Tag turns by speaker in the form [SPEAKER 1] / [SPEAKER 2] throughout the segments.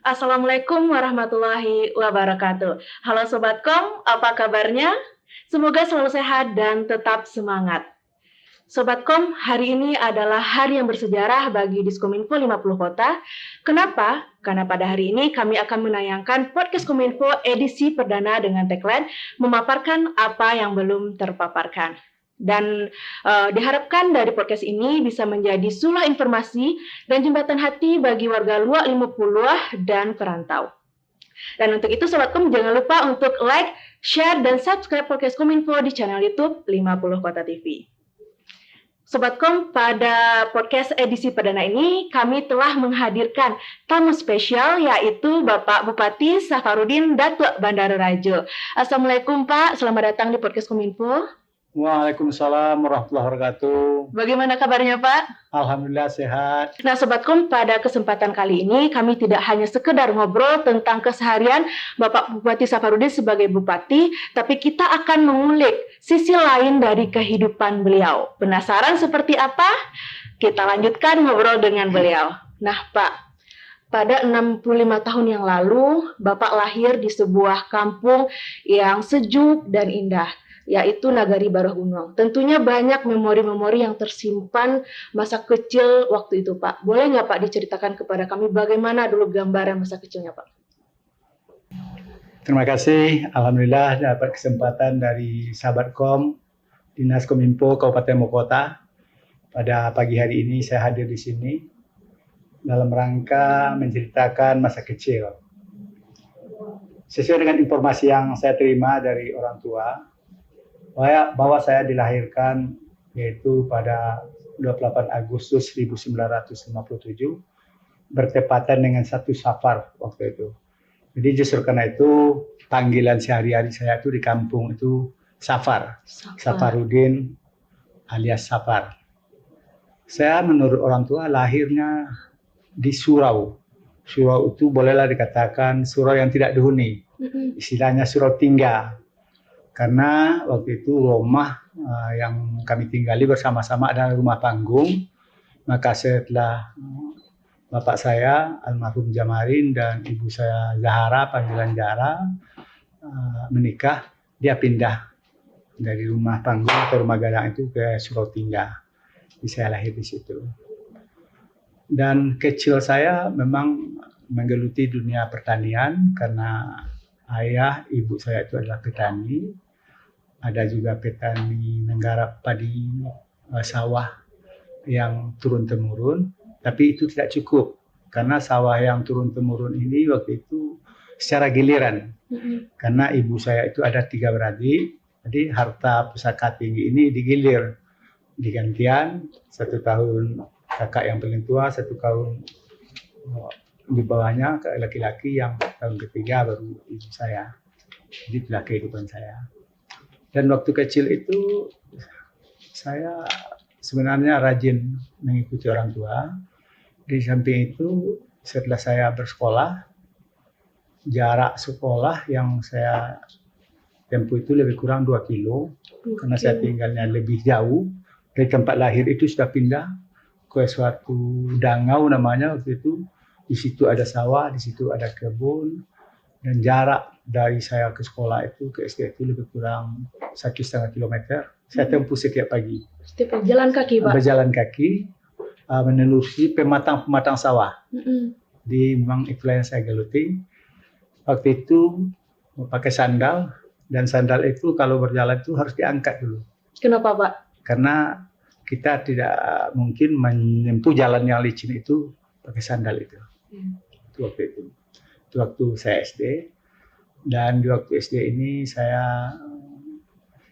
[SPEAKER 1] Assalamualaikum warahmatullahi wabarakatuh. Halo Sobat Kom, apa kabarnya? Semoga selalu sehat dan tetap semangat. Sobat Kom, hari ini adalah hari yang bersejarah bagi Diskominfo 50 Kota. Kenapa? Karena pada hari ini kami akan menayangkan podcast Kominfo edisi perdana dengan tagline memaparkan apa yang belum terpaparkan. Dan diharapkan dari podcast ini bisa menjadi sumber informasi dan jembatan hati bagi warga luar 50 dan perantau. Dan untuk itu Sobat Kom jangan lupa untuk like, share, dan subscribe podcast Kominfo di channel YouTube 50 Kota TV. Sobat Kom, pada podcast edisi perdana ini kami telah menghadirkan tamu spesial yaitu Bapak Bupati Safarudin Datuk Bandar Rajo. Assalamualaikum Pak, selamat datang di podcast Kominfo.
[SPEAKER 2] Waalaikumsalam warahmatullahi wabarakatuh.
[SPEAKER 1] Bagaimana kabarnya Pak?
[SPEAKER 2] Alhamdulillah sehat.
[SPEAKER 1] Nah Sobat Kom, pada kesempatan kali ini kami tidak hanya sekedar ngobrol tentang keseharian Bapak Bupati Safarudin sebagai Bupati, tapi kita akan mengulik sisi lain dari kehidupan beliau. Penasaran seperti apa? Kita lanjutkan ngobrol dengan beliau. Nah Pak, pada 65 tahun yang lalu, Bapak lahir di sebuah kampung yang sejuk dan indah, yaitu Nagari Baruh Gunung. Tentunya banyak memori-memori yang tersimpan masa kecil waktu itu, Pak. Boleh nggak Pak diceritakan kepada kami bagaimana dulu gambaran masa kecilnya, Pak?
[SPEAKER 2] Terima kasih. Alhamdulillah dapat kesempatan dari sahabat Kom, Dinas Kominfo Kabupaten Mokota. Pada pagi hari ini saya hadir di sini dalam rangka menceritakan masa kecil. Sesuai dengan informasi yang saya terima dari orang tua, bahwa saya dilahirkan yaitu pada 28 Agustus 1957 bertepatan dengan 1 Safar waktu itu. Jadi justru karena itu panggilan sehari-hari saya itu di kampung itu Safar. Safarudin alias Safar. Saya menurut orang tua lahirnya di surau. Surau itu bolehlah dikatakan surau yang tidak dihuni. Istilahnya surau tinggal. Karena waktu itu rumah yang kami tinggali bersama-sama adalah rumah panggung. Maka setelah bapak saya almarhum Jamarin dan ibu saya Zahara, panggilan Zahara, menikah, dia pindah dari rumah panggung atau rumah gadang itu ke Surau Tinggal. Jadi saya lahir di situ. Dan kecil saya memang menggeluti dunia pertanian karena ayah ibu saya itu adalah petani. Ada juga petani menggarap padi sawah yang turun-temurun, tapi itu tidak cukup karena sawah yang turun-temurun ini waktu itu secara giliran. Karena ibu saya itu ada 3 beradik, jadi harta pusaka tinggi ini digilir, digantian 1 tahun kakak yang paling tua, 1 tahun di bawahnya ke laki-laki yang tahun ketiga baru ibu saya. Jadi itulah kehidupan saya. Dan waktu kecil itu saya sebenarnya rajin mengikuti orang tua. Di samping itu setelah saya bersekolah, jarak sekolah yang saya tempuh itu lebih kurang 2 kilo. Karena saya tinggalnya lebih jauh. Dari tempat lahir itu sudah pindah ke suatu dangau namanya waktu itu. Di situ ada sawah, di situ ada kebun. Dan jarak dari saya ke sekolah itu ke SD itu lebih kurang 1,5 kilometer. Saya tempuh setiap pagi.
[SPEAKER 1] Setiap jalan kaki, Pak?
[SPEAKER 2] Berjalan kaki, menelusuri pematang-pematang sawah. Jadi memang itulah yang saya geluti. Waktu itu pakai sandal, dan sandal itu kalau berjalan itu harus diangkat dulu.
[SPEAKER 1] Kenapa, Pak?
[SPEAKER 2] Karena kita tidak mungkin menempuh jalan yang licin itu pakai sandal itu. Itu waktu itu. Itu waktu saya SD. Dan di waktu SD ini saya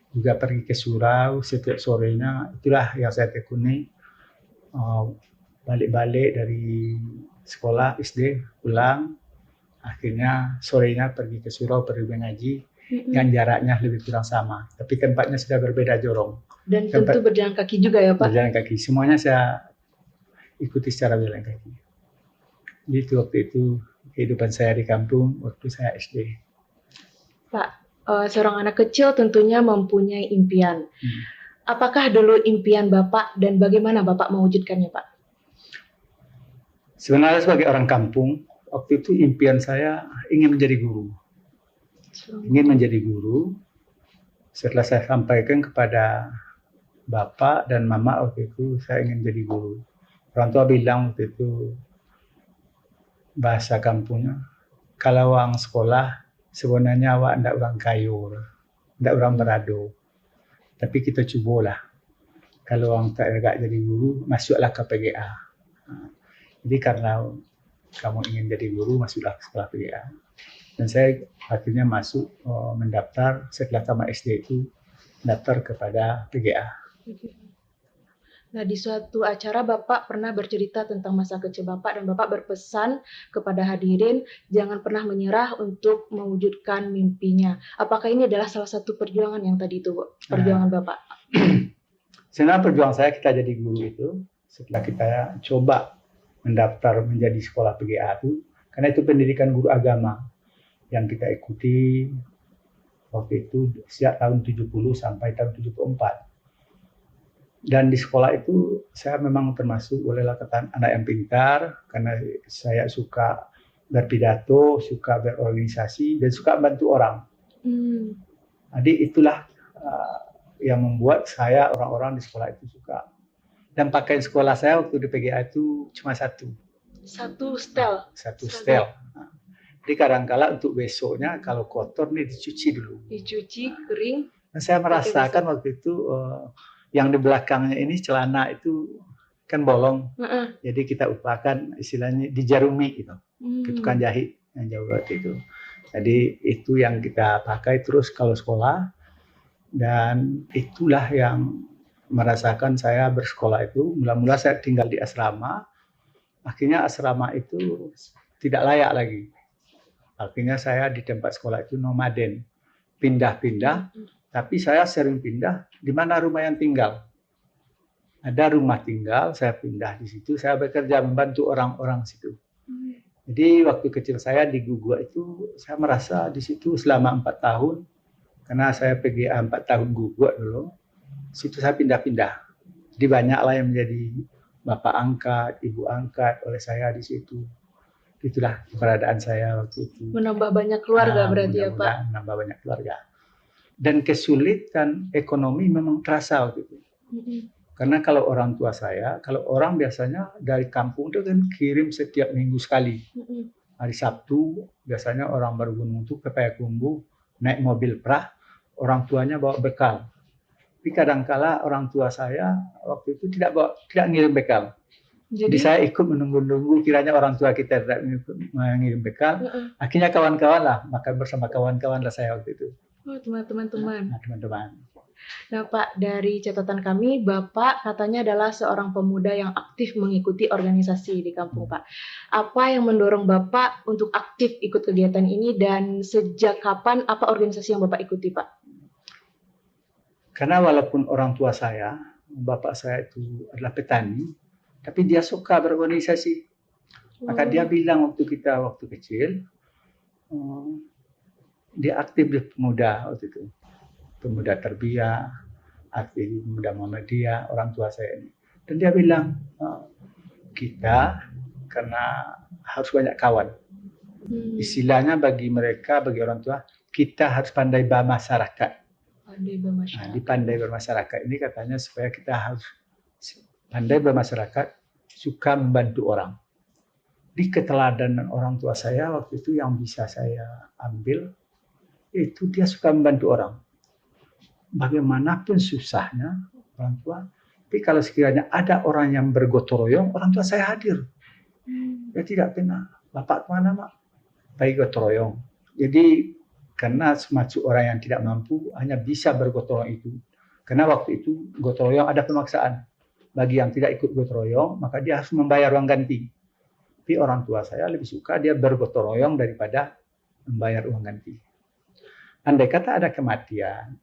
[SPEAKER 2] juga pergi ke surau setiap sorenya. Itulah yang saya tekuni. Balik-balik dari sekolah SD pulang. Akhirnya sorenya pergi ke surau, pergi mengaji. Yang jaraknya lebih kurang sama. Tapi tempatnya sudah berbeda jorong.
[SPEAKER 1] Dan tentu berjalan kaki juga ya Pak?
[SPEAKER 2] Berjalan kaki. Semuanya saya ikuti secara berjalan kaki. Jadi itu waktu itu kehidupan saya di kampung waktu saya SD.
[SPEAKER 1] Pak, seorang anak kecil tentunya mempunyai impian. Apakah dulu impian Bapak dan bagaimana Bapak mewujudkannya, Pak?
[SPEAKER 2] Sebenarnya sebagai orang kampung, waktu itu impian saya ingin menjadi guru. Ingin menjadi guru. Setelah saya sampaikan kepada bapak dan mama waktu itu saya ingin jadi guru. Orang tua bilang waktu itu bahasa kampungnya, kalau orang sekolah sebenarnya awak ndak orang kayu, ndak orang berado. Tapi kita cubalah. Kalau orang tak jadi guru, masuklah ke PGA. Jadi karena kamu ingin jadi guru, masuklah ke sekolah PGA. Dan saya akhirnya masuk mendaftar setelah tamat SD itu daftar kepada PGA.
[SPEAKER 1] Nah, di suatu acara Bapak pernah bercerita tentang masa kecil Bapak dan Bapak berpesan kepada hadirin jangan pernah menyerah untuk mewujudkan mimpinya. Apakah ini adalah salah satu perjuangan yang tadi itu, perjuangan Bapak?
[SPEAKER 2] Sebenarnya perjuangan saya kita jadi guru itu setelah kita coba mendaftar menjadi sekolah PGA itu, karena itu pendidikan guru agama yang kita ikuti waktu itu sejak tahun 70 sampai tahun 74. Dan di sekolah itu saya memang termasuk bolehlah kata anak yang pintar karena saya suka berpidato, suka berorganisasi dan suka bantu orang. Jadi itulah yang membuat saya orang-orang di sekolah itu suka. Dan pakaian sekolah saya waktu di PGA itu cuma satu.
[SPEAKER 1] Satu setel.
[SPEAKER 2] Satu setel. Jadi kadang-kala untuk besoknya kalau kotor nih dicuci dulu.
[SPEAKER 1] Dicuci, kering.
[SPEAKER 2] Dan saya merasakan waktu itu yang di belakangnya ini celana itu kan bolong, jadi kita upakan istilahnya dijarumi gitu, tukang jahit yang jauh waktu itu. Jadi itu yang kita pakai terus kalau sekolah, dan itulah yang merasakan saya bersekolah itu. Mula-mula saya tinggal di asrama, akhirnya asrama itu tidak layak lagi. Akhirnya saya di tempat sekolah itu nomaden, pindah-pindah. Tapi saya sering pindah di mana rumah yang tinggal. Ada rumah tinggal, saya pindah di situ, saya bekerja membantu orang-orang situ. Jadi waktu kecil saya di Gugua itu, saya merasa di situ selama 4 tahun, karena saya PGA 4 tahun Gugua dulu, situ saya pindah-pindah. Jadi banyaklah yang menjadi bapak angkat, ibu angkat oleh saya di situ. Itulah keberadaan saya waktu itu.
[SPEAKER 1] Menambah banyak keluarga berarti ya Pak?
[SPEAKER 2] Menambah banyak keluarga. Dan kesulitan ekonomi memang terasa waktu itu. Karena kalau orang tua saya, kalau orang biasanya dari kampung itu kan kirim setiap minggu sekali. Hari Sabtu biasanya orang bergunung itu ke Payakumbuh naik mobil prah, orang tuanya bawa bekal. Tapi kadangkala orang tua saya waktu itu tidak ngirim bekal. Jadi saya ikut menunggu-nunggu kiranya orang tua kita tidak mengirim bekal. Akhirnya kawan-kawan lah, makan bersama kawan-kawan lah saya waktu itu.
[SPEAKER 1] Oh, teman-teman.
[SPEAKER 2] Teman-teman.
[SPEAKER 1] Nah Pak, dari catatan kami, Bapak katanya adalah seorang pemuda yang aktif mengikuti organisasi di kampung Pak. Apa yang mendorong Bapak untuk aktif ikut kegiatan ini dan sejak kapan apa organisasi yang Bapak ikuti Pak?
[SPEAKER 2] Karena walaupun orang tua saya, bapak saya itu adalah petani, tapi dia suka berorganisasi. Maka dia bilang waktu kecil, dia aktif di pemuda waktu itu, pemuda Terbiah, aktif di pemuda Muhammadiyah, orang tua saya ini. Dan dia bilang kita karena harus banyak kawan. Istilahnya bagi mereka, bagi orang tua, kita harus pandai bermasyarakat. Nah, di pandai bermasyarakat ini katanya supaya kita harus pandai bermasyarakat, suka membantu orang. Di keteladanan orang tua saya waktu itu yang bisa saya ambil, itu dia suka membantu orang. Bagaimanapun susahnya orang tua, tapi kalau sekiranya ada orang yang bergotong royong, orang tua saya hadir. Dia tidak pernah, bapak kemana mak? Baik gotong royong. Jadi karena semacam orang yang tidak mampu hanya bisa bergotong royong itu. Karena waktu itu gotong royong ada pemaksaan. Bagi yang tidak ikut gotong royong, maka dia harus membayar uang ganti. Tapi orang tua saya lebih suka dia bergotong royong daripada membayar uang ganti. Andai kata ada kematian,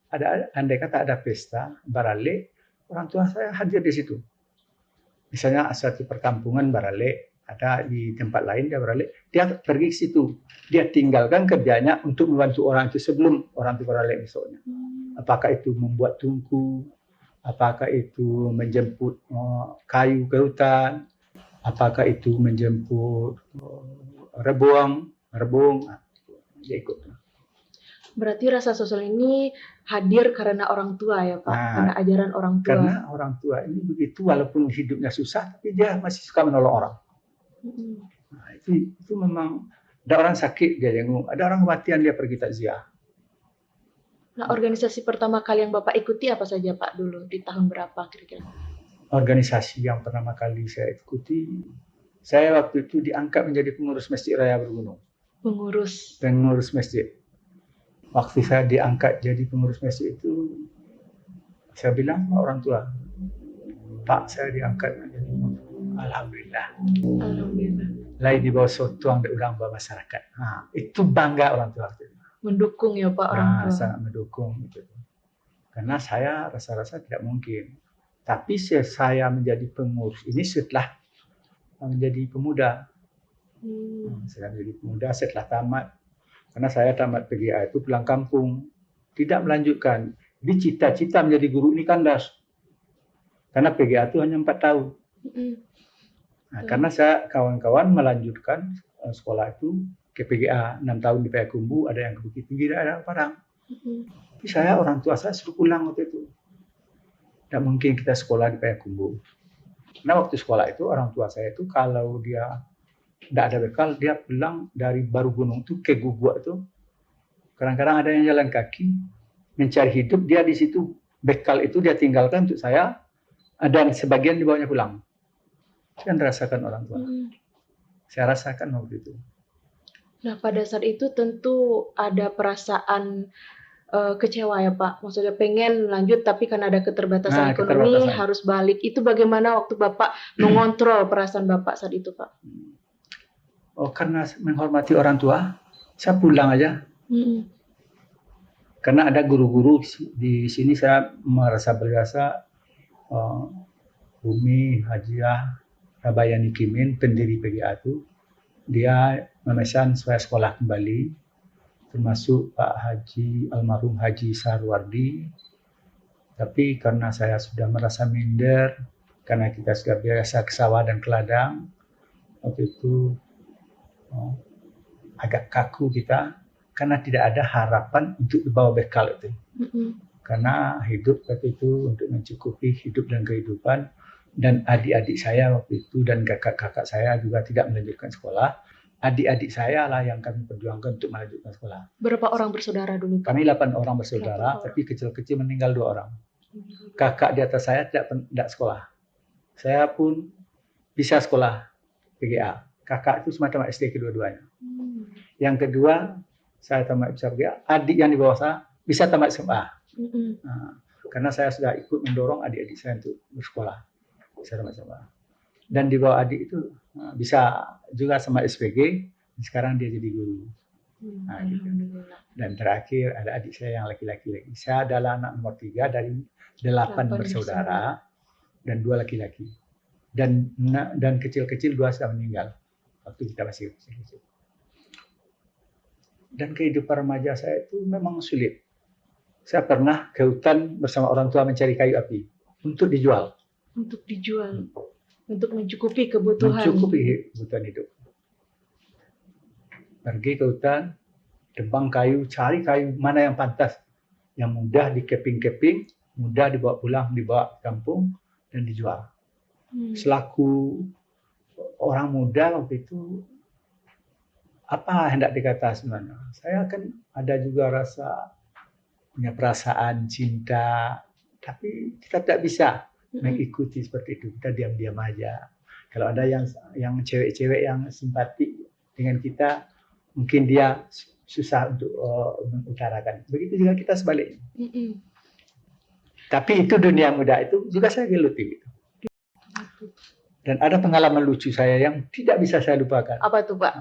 [SPEAKER 2] andai kata ada pesta, barale, orang tua saya hadir di situ. Misalnya suatu perkampungan barale, ada di tempat lain dia barale, dia pergi ke situ. Dia tinggalkan kerjanya untuk membantu orang itu sebelum orang itu barale besoknya. Apakah itu membuat tungku, apakah itu menjemput kayu ke hutan, apakah itu menjemput rebung, dia ikut.
[SPEAKER 1] Berarti rasa sosial ini hadir karena orang tua ya Pak,
[SPEAKER 2] Nah,
[SPEAKER 1] karena ajaran orang tua.
[SPEAKER 2] Karena orang tua ini begitu, walaupun hidupnya susah, tapi dia masih suka menolong orang. Nah, itu memang, ada orang sakit dia jenguk, ada orang kematian dia pergi takziah.
[SPEAKER 1] Nah, organisasi pertama kali yang Bapak ikuti apa saja Pak dulu? Di tahun berapa kira-kira?
[SPEAKER 2] Organisasi yang pertama kali saya ikuti, saya waktu itu diangkat menjadi pengurus Masjid Raya Bergunung. Pengurus masjid. Waktu saya diangkat jadi pengurus masjid itu, saya bilang sama orang tua, Pak, saya diangkat menjadi pengurus. Alhamdulillah. Lain di bawah tuang dan ulang bawah masyarakat. Nah, itu bangga orang tua.
[SPEAKER 1] Mendukung ya Pak orang tua.
[SPEAKER 2] Sangat mendukung. Gitu. Karena saya rasa-rasa tidak mungkin. Tapi saya menjadi pengurus ini setelah menjadi pemuda. Saya menjadi pemuda setelah tamat. Karena saya tamat PGA itu pulang kampung, tidak melanjutkan. Jadi cita-cita menjadi guru ini kandas. Karena PGA itu hanya 4 tahun. Nah, karena saya kawan-kawan melanjutkan sekolah itu ke PGA 6 tahun di Payakumbuh, ada yang ke Bukit Tinggi, ada yang Padang. Tapi saya, orang tua saya suruh pulang waktu itu. Tidak mungkin kita sekolah di Payakumbuh. Nah, waktu sekolah itu orang tua saya itu kalau dia tidak ada bekal, dia pulang dari Baru Gunung itu ke Guguk itu. Kadang-kadang ada yang jalan kaki, mencari hidup, dia di situ bekal itu dia tinggalkan untuk saya, dan sebagian dibawanya pulang. Saya rasakan orang tua. Saya rasakan waktu itu.
[SPEAKER 1] Nah, pada saat itu tentu ada perasaan kecewa ya Pak. Maksudnya pengen lanjut tapi karena ada keterbatasan ekonomi harus balik. Itu bagaimana waktu Bapak mengontrol perasaan Bapak saat itu Pak?
[SPEAKER 2] Oh, karena menghormati orang tua, saya pulang aja. Karena ada guru-guru di sini, saya merasa berjasa. Bumi Hajiah Rabayani Kimin, pendiri PGA itu, dia memesan supaya sekolah kembali, termasuk Pak Haji almarhum Haji Sarwardi. Tapi karena saya sudah merasa minder, karena kita sudah biasa ke sawah dan ke ladang, waktu itu agak kaku kita, karena tidak ada harapan untuk dibawa bekal itu. Karena hidup waktu itu untuk mencukupi hidup dan kehidupan, dan adik-adik saya waktu itu dan kakak-kakak saya juga tidak melanjutkan sekolah. Adik-adik saya lah yang kami perjuangkan untuk melanjutkan sekolah.
[SPEAKER 1] Berapa orang bersaudara dulu?
[SPEAKER 2] Kami 8 orang bersaudara, tapi kecil-kecil meninggal 2 orang. Kakak di atas saya tidak sekolah. Saya pun bisa sekolah PGA. Kakak itu cuma tamat SD kedua-duanya. Yang kedua, saya tamat bisa PGA. Adik yang di bawah saya bisa tamat SMA. Nah, karena saya sudah ikut mendorong adik-adik saya untuk bersekolah. Saya tamat SMA. Dan di bawah adik itu bisa juga sama SPG. Sekarang dia jadi guru. Nah, gitu. Dan terakhir ada adik saya yang laki-laki lagi. Saya adalah anak nomor 3 dari 8 bersaudara dan 2 laki-laki. Dan kecil-kecil 2 sudah meninggal waktu kita masih kecil-kecil. Dan kehidupan remaja saya itu memang sulit. Saya pernah ke hutan bersama orang tua mencari kayu api untuk dijual.
[SPEAKER 1] Untuk dijual, untuk mencukupi kebutuhan.
[SPEAKER 2] Mencukupi kebutuhan hidup. Pergi ke hutan, tebang kayu, cari kayu mana yang pantas, yang mudah dikeping-keping, mudah dibawa pulang, dibawa ke kampung dan dijual. Selaku orang muda waktu itu, apa hendak dikata sebenarnya? Saya kan ada juga rasa punya perasaan cinta, tapi kita tidak bisa mengikuti seperti itu. Kita diam-diam aja. Kalau ada yang cewek-cewek yang simpati dengan kita, mungkin dia susah untuk mengutarakan. Begitu juga kita sebaliknya. Tapi itu dunia muda itu juga saya geluti. Gitu. Dan ada pengalaman lucu saya yang tidak bisa saya lupakan.
[SPEAKER 1] Apa tuh Pak?